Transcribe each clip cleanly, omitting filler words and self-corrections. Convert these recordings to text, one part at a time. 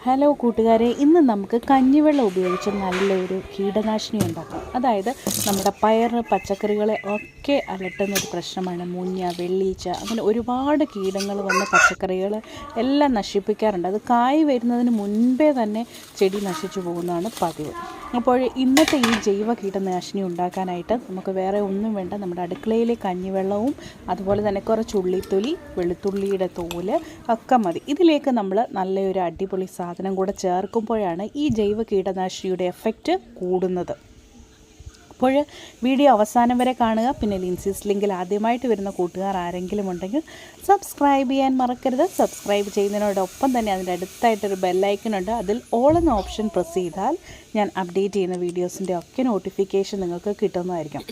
Hello കൂട്ടുകാരെ, ഇന്ന് നമുക്ക് കഞ്ഞിവെള്ളം ഉപയോഗിച്ച് നല്ലൊരു കീടനാശിനി ഉണ്ടാക്കാം. അതായത് നമ്മുടെ പയർ പച്ചക്കറികളെ ഒക്കെ അലട്ടുന്നൊരു പ്രശ്നമാണ് മുഞ്ഞ, വെള്ളീച്ച, അങ്ങനെ ഒരുപാട് കീടങ്ങൾ വന്ന് പച്ചക്കറികൾ എല്ലാം നശിപ്പിക്കാറുണ്ട്. അത് കായ് വരുന്നതിന് മുൻപേ തന്നെ ചെടി നശിച്ചു പോകുന്നതാണ് പതിവ്. അപ്പോൾ ഇന്നത്തെ ഈ ജൈവ കീടനാശിനി ഉണ്ടാക്കാനായിട്ട് നമുക്ക് വേറെ ഒന്നും വേണ്ട. നമ്മുടെ അടുക്കളയിലെ കഞ്ഞിവെള്ളവും അതുപോലെ തന്നെ കുറച്ച് ഉള്ളിത്തൊലി, വെളുത്തുള്ളിയുടെ തോല് ഒക്കെ മതി. ഇതിലേക്ക് നമ്മൾ നല്ലൊരു അടിപൊളി സാധനം കൂടെ ചേർക്കുമ്പോഴാണ് ഈ ജൈവ കീടനാശിനിയുടെ എഫക്റ്റ് കൂടുന്നത്. അപ്പോൾ വീഡിയോ അവസാനം വരെ കാണുക. പിന്നെ ലിൻസീസ് ലിങ്കിൽ ആദ്യമായിട്ട് വരുന്ന കൂട്ടുകാർ ആരെങ്കിലും ഉണ്ടെങ്കിൽ സബ്സ്ക്രൈബ് ചെയ്യാൻ മറക്കരുത്. സബ്സ്ക്രൈബ് ചെയ്യുന്നതിനോടൊപ്പം തന്നെ അതിൻ്റെ അടുത്തായിട്ടൊരു ബെല്ലൈക്കനുണ്ട്. അതിൽ ഓൾ എന്ന ഓപ്ഷൻ പ്രസ് ചെയ്താൽ ഞാൻ അപ്ഡേറ്റ് ചെയ്യുന്ന വീഡിയോസിൻ്റെ ഒക്കെ നോട്ടിഫിക്കേഷൻ നിങ്ങൾക്ക് കിട്ടുന്നതായിരിക്കും.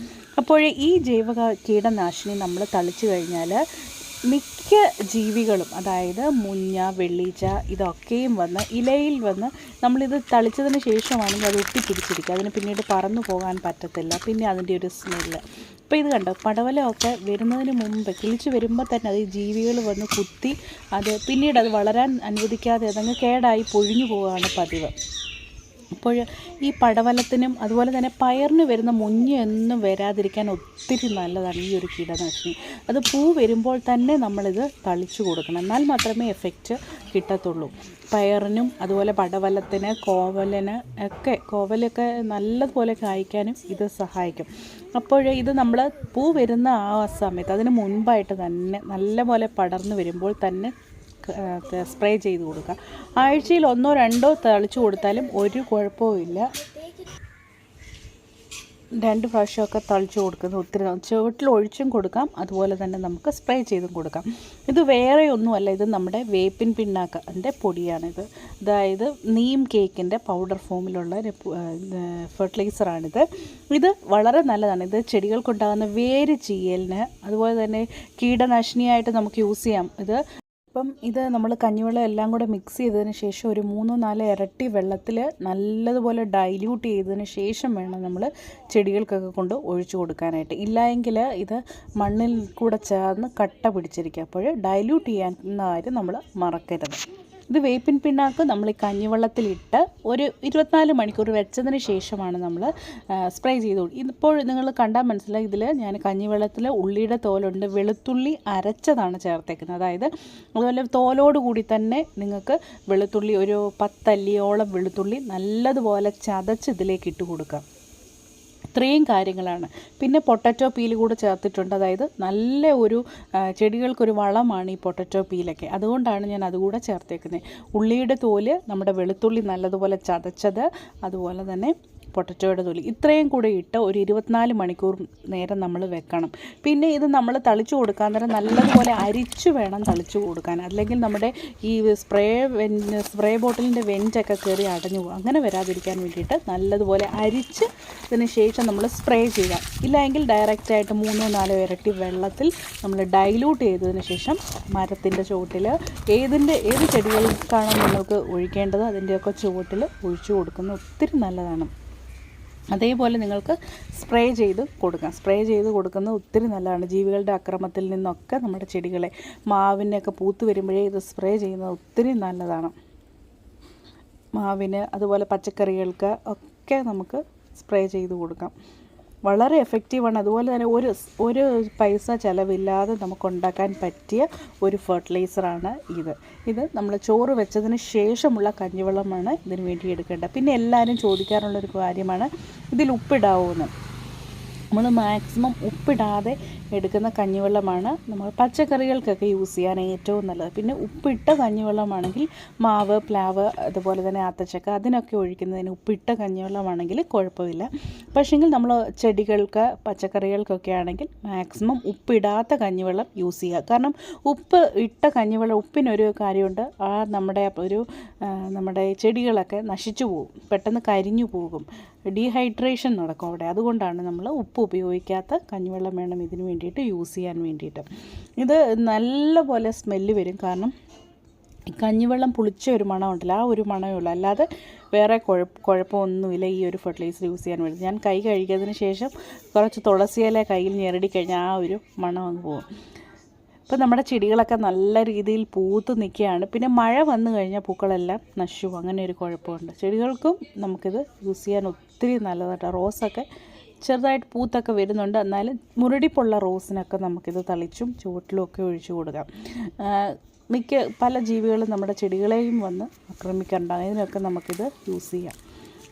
അപ്പോൾ ഈ ജൈവ കീടനാശിനി നമ്മൾ തളിച്ചു കഴിഞ്ഞാൽ മിക്ക ജീവികളും, അതായത് മുഞ്ഞ, വെള്ളീച്ച, ഇതൊക്കെയും വന്ന് ഇലയിൽ വന്ന് നമ്മളിത് തളിച്ചതിന് ശേഷമാണെങ്കിൽ അത് ഒട്ടിപ്പിടിച്ചിരിക്കുക. അതിന് പിന്നീട് പറന്നു പോകാൻ പറ്റത്തില്ല. പിന്നെ അതിൻ്റെ ഒരു സ്മെല്ല്. ഇപ്പോൾ ഇത് കണ്ടോ, പടവലമൊക്കെ വരുന്നതിന് മുമ്പ് കിളിച്ച് വരുമ്പോൾ തന്നെ അത് ഈ ജീവികൾ വന്ന് കുത്തി അത് പിന്നീട് അത് വളരാൻ അനുവദിക്കാതെ അതങ്ങ് കേടായി പൊഴിഞ്ഞു പോവുകയാണ് പതിവ്. അപ്പോൾ ഈ പടവലത്തിനും അതുപോലെ തന്നെ പയറിന് വരുന്ന മുഞ്ഞൊന്നും വരാതിരിക്കാൻ ഒത്തിരി നല്ലതാണ് ഈ ഒരു കീടനാശിനി. അത് പൂ വരുമ്പോൾ തന്നെ നമ്മളിത് തളിച്ചു കൊടുക്കണം. എന്നാൽ മാത്രമേ എഫക്റ്റ് കിട്ടത്തുള്ളൂ. പയറിനും അതുപോലെ പടവലത്തിന്, കോവലൊക്കെ നല്ലതുപോലെ കായ്ക്കാനും ഇത് സഹായിക്കും. അപ്പോൾ ഇത് നമ്മൾ പൂ വരുന്ന ആ സമയത്ത് അതിന് മുൻപായിട്ട് തന്നെ നല്ലപോലെ പടർന്നു വരുമ്പോൾ തന്നെ സ്പ്രേ ചെയ്ത് കൊടുക്കുക. ആഴ്ചയിൽ 1 or 2 തളിച്ചു കൊടുത്താലും ഒരു കുഴപ്പവുമില്ല. 2 പ്രാവശ്യമൊക്കെ തളിച്ചു കൊടുക്കുന്നത് ഒത്തിരി. ചുവട്ടിൽ ഒഴിച്ചും കൊടുക്കാം, അതുപോലെ തന്നെ നമുക്ക് സ്പ്രേ ചെയ്തും കൊടുക്കാം. ഇത് വേറെ ഒന്നുമല്ല, ഇത് നമ്മുടെ വേപ്പിൻ പിണ്ണാക്കിൻ്റെ പൊടിയാണിത്. അതായത് നീം കേക്കിൻ്റെ പൗഡർ ഫോമിലുള്ള ഫെർട്ടിലൈസറാണിത്. ഇത് വളരെ നല്ലതാണ്. ഇത് ചെടികൾക്കുണ്ടാകുന്ന വേര് ചീയലിന് അതുപോലെ തന്നെ കീടനാശിനിയായിട്ട് നമുക്ക് യൂസ് ചെയ്യാം. ഇത് നമ്മൾ കഞ്ഞിവെള്ളം എല്ലാം കൂടെ മിക്സ് ചെയ്തതിന് ശേഷം ഒരു 3-4 ഇരട്ടി വെള്ളത്തിൽ നല്ലതുപോലെ ഡൈല്യൂട്ട് ചെയ്തതിന് ശേഷം വേണം നമ്മൾ ചെടികൾക്കൊക്കെ കൊണ്ട് ഒഴിച്ചു കൊടുക്കാനായിട്ട്. ഇല്ലായെങ്കിൽ ഇത് മണ്ണിൽ കൂടെ ചേർന്ന് കട്ട പിടിച്ചിരിക്കുക. അപ്പോൾ ഡൈല്യൂട്ട് ചെയ്യാൻ കാര്യം നമ്മൾ മറക്കരുത്. ഇത് വേപ്പിൻ പിണ്ണാക്ക് നമ്മൾ ഈ കഞ്ഞിവെള്ളത്തിലിട്ട് ഒരു 24 മണിക്കൂർ വെച്ചതിന് ശേഷമാണ് നമ്മൾ സ്പ്രേ ചെയ്ത് കൊടുക്കുക. ഇപ്പോൾ നിങ്ങൾ കണ്ടാൽ മനസ്സിലായി, ഇതിൽ ഞാൻ കഞ്ഞിവെള്ളത്തിൽ ഉള്ളിയുടെ തോലുണ്ട്, വെളുത്തുള്ളി അരച്ചതാണ് ചേർത്തേക്കുന്നത്. അതായത് അതുപോലെ തോലോട് കൂടി തന്നെ നിങ്ങൾക്ക് വെളുത്തുള്ളി ഒരു 10 അല്ലിയോളം വെളുത്തുള്ളി നല്ലതുപോലെ ചതച്ച് ഇതിലേക്ക് ഇട്ട് കൊടുക്കാം. ഇത്രയും കാര്യങ്ങളാണ്. പിന്നെ പൊട്ടറ്റോ പീൽ കൂടെ ചേർത്തിട്ടുണ്ട്. അതായത് നല്ല ഒരു ചെടികൾക്കൊരു വളമാണ് ഈ പൊട്ടറ്റോ പീലൊക്കെ. അതുകൊണ്ടാണ് ഞാൻ അതുകൂടെ ചേർത്തേക്കുന്നത്. ഉള്ളിയുടെ തോല്, നമ്മുടെ വെളുത്തുള്ളി നല്ലതുപോലെ ചതച്ചത്, അതുപോലെ തന്നെ പൊട്ടറ്റോയുടെ തൊലി, ഇത്രയും കൂടെ ഇട്ട് ഒരു 24 മണിക്കൂർ നേരം നമ്മൾ വെക്കണം. പിന്നെ ഇത് നമ്മൾ തളിച്ചു കൊടുക്കാൻ നേരം നല്ലതുപോലെ അരിച്ചു വേണം തളിച്ചു കൊടുക്കാൻ. അല്ലെങ്കിൽ നമ്മുടെ ഈ സ്പ്രേ ബോട്ടിലിൻ്റെ വെൻറ്റൊക്കെ കയറി അടഞ്ഞു പോകും. അങ്ങനെ വരാതിരിക്കാൻ വേണ്ടിയിട്ട് നല്ലതുപോലെ അരിച്ച് ഇതിന് ശേഷം നമ്മൾ സ്പ്രേ ചെയ്യാം. ഇല്ലെങ്കിൽ ഡയറക്റ്റായിട്ട് 3-4 ഇരട്ടി വെള്ളത്തിൽ നമ്മൾ ഡൈല്യൂട്ട് ചെയ്തതിന് ശേഷം മരത്തിൻ്റെ ചുവട്ടിൽ ഏത് ചെടികൾക്കാണോ നിങ്ങൾക്ക് ഒഴിക്കേണ്ടത് അതിൻ്റെയൊക്കെ ചുവട്ടിൽ ഒഴിച്ചു കൊടുക്കുന്നത് ഒത്തിരി നല്ലതാണ്. അതേപോലെ നിങ്ങൾക്ക് സ്പ്രേ ചെയ്ത് കൊടുക്കാം. സ്പ്രേ ചെയ്ത് കൊടുക്കുന്നത് ഒത്തിരി നല്ലതാണ്. ജീവികളുടെ ആക്രമണത്തിൽ നിന്നൊക്കെ നമ്മുടെ ചെടികളെ, മാവിനൊക്കെ പൂത്ത് വരുമ്പോഴേ ഇത് സ്പ്രേ ചെയ്യുന്നത് ഒത്തിരി നല്ലതാണ്. മാവിന് അതുപോലെ പച്ചക്കറികൾക്ക് ഒക്കെ നമുക്ക് സ്പ്രേ ചെയ്ത് കൊടുക്കാം. വളരെ എഫക്റ്റീവാണ്. അതുപോലെ തന്നെ ഒരു പൈസ ചിലവില്ലാതെ നമുക്കുണ്ടാക്കാൻ പറ്റിയ ഒരു ഫെർട്ടിലൈസറാണ് ഇത് നമ്മൾ ചോറ് വെച്ചതിന് ശേഷമുള്ള കഞ്ഞിവെള്ളമാണ് ഇതിന് വേണ്ടി എടുക്കേണ്ടത്. പിന്നെ എല്ലാവരും ചോദിക്കാറുള്ളൊരു കാര്യമാണ്, ഇതിൽ ഉപ്പിടാവുമെന്ന്. നമ്മൾ മാക്സിമം ഉപ്പിടാതെ എടുക്കുന്ന കഞ്ഞിവെള്ളമാണ് നമ്മൾ പച്ചക്കറികൾക്കൊക്കെ യൂസ് ചെയ്യാൻ ഏറ്റവും നല്ലത്. പിന്നെ ഉപ്പിട്ട കഞ്ഞിവെള്ളമാണെങ്കിൽ മാവ്, പ്ലാവ്, അതുപോലെ തന്നെ ആത്തച്ചക്ക അതിനൊക്കെ ഒഴിക്കുന്നതിന് ഉപ്പിട്ട കഞ്ഞിവെള്ളമാണെങ്കിൽ കുഴപ്പമില്ല. പക്ഷേങ്കിൽ നമ്മൾ ചെടികൾക്ക്, പച്ചക്കറികൾക്കൊക്കെ ആണെങ്കിൽ മാക്സിമം ഉപ്പിടാത്ത കഞ്ഞിവെള്ളം യൂസ് ചെയ്യുക. കാരണം ഉപ്പ് ഇട്ട കഞ്ഞിവെള്ളം, ഉപ്പിനൊരു കാര്യമുണ്ട്, നമ്മുടെ ചെടികളൊക്കെ നശിച്ചു പോകും, പെട്ടെന്ന് കരിഞ്ഞു പോകും, ഡീഹൈഡ്രേഷൻ നടക്കും അവിടെ. അതുകൊണ്ടാണ് നമ്മൾ ഉപ്പ് ഉപയോഗിക്കാത്ത കഞ്ഞിവെള്ളം വേണം ഇതിന് വേണ്ടിയിട്ട് യൂസ് ചെയ്യാൻ വേണ്ടിയിട്ട്. ഇത് നല്ലപോലെ സ്മെല്ല് വരും. കാരണം കഞ്ഞിവെള്ളം പുളിച്ച ഒരു മണമുണ്ടല്ലോ, ആ ഒരു മണമേ ഉള്ളൂ. അല്ലാതെ വേറെ കുഴപ്പമൊന്നുമില്ല ഈ ഒരു ഫെർട്ടിലൈസർ യൂസ് ചെയ്യാൻ വേണ്ടി. ഞാൻ കൈ കഴുകിയതിന് ശേഷം കുറച്ച് തുളസിയില കയ്യിൽ ഞെരടി കഴിഞ്ഞാൽ ആ ഒരു മണം അങ്ങ് പോകും. അപ്പോൾ നമ്മുടെ ചെടികളൊക്കെ നല്ല രീതിയിൽ പൂത്ത് നിൽക്കുകയാണ്. പിന്നെ മഴ വന്നു കഴിഞ്ഞാൽ പൂക്കളെല്ലാം നശിച്ചു, അങ്ങനെ ഒരു കുഴപ്പമുണ്ട്. ചെടികൾക്കും നമുക്കിത് യൂസ് ചെയ്യാൻ ഒത്തിരി നല്ലതായിട്ട്. റോസൊക്കെ ചെറുതായിട്ട് പൂത്തൊക്കെ വരുന്നുണ്ട്, എന്നാലും മുരടിപ്പുള്ള റോസിനൊക്കെ നമുക്കിത് തളിച്ചും ചുവട്ടിലും ഒക്കെ ഒഴിച്ചു കൊടുക്കാം. പല ജീവികളും നമ്മുടെ ചെടികളെയും വന്ന് ആക്രമിക്കാറുണ്ടാകും, ഇതിനൊക്കെ നമുക്കിത് യൂസ് ചെയ്യാം.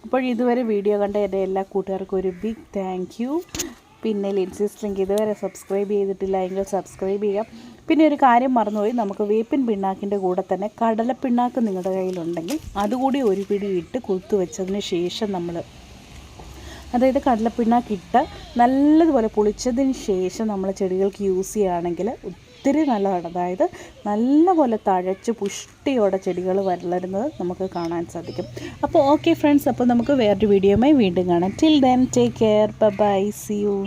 അപ്പോൾ ഇതുവരെ വീഡിയോ കണ്ട എൻ്റെ എല്ലാ കൂട്ടുകാർക്കും ഒരു ബിഗ് താങ്ക് യു. പിന്നെ ലിൻസീസ് ലിങ്ക് ഇതുവരെ സബ്സ്ക്രൈബ് ചെയ്തിട്ടില്ല എങ്കിൽ സബ്സ്ക്രൈബ് ചെയ്യാം. പിന്നെ ഒരു കാര്യം മറന്നുപോയി, നമുക്ക് വേപ്പിൻ പിണ്ണാക്കിൻ്റെ കൂടെ തന്നെ കടലപ്പിണ്ണാക്ക് നിങ്ങളുടെ കയ്യിലുണ്ടെങ്കിൽ അതുകൂടി ഒരു പിടി ഇട്ട് കുത്തു വെച്ചതിന് ശേഷം അതായത് കടലപ്പിണ്ണാക്കിട്ട് നല്ലതുപോലെ പൊളിച്ചതിന് ശേഷം നമ്മൾ ചെടികൾക്ക് യൂസ് ചെയ്യുകയാണെങ്കിൽ ഒത്തിരി നല്ലതാണ്. അതായത് നല്ലപോലെ തഴച്ച് പുഷ്ടിയോടെ ചെടികൾ വളരുന്നത് നമുക്ക് കാണാൻ സാധിക്കും. അപ്പോൾ ഓക്കെ ഫ്രണ്ട്സ്, അപ്പോൾ നമുക്ക് വേറൊരു വീഡിയോയുമായി വീണ്ടും കാണാം. Till then take care, bye, see U.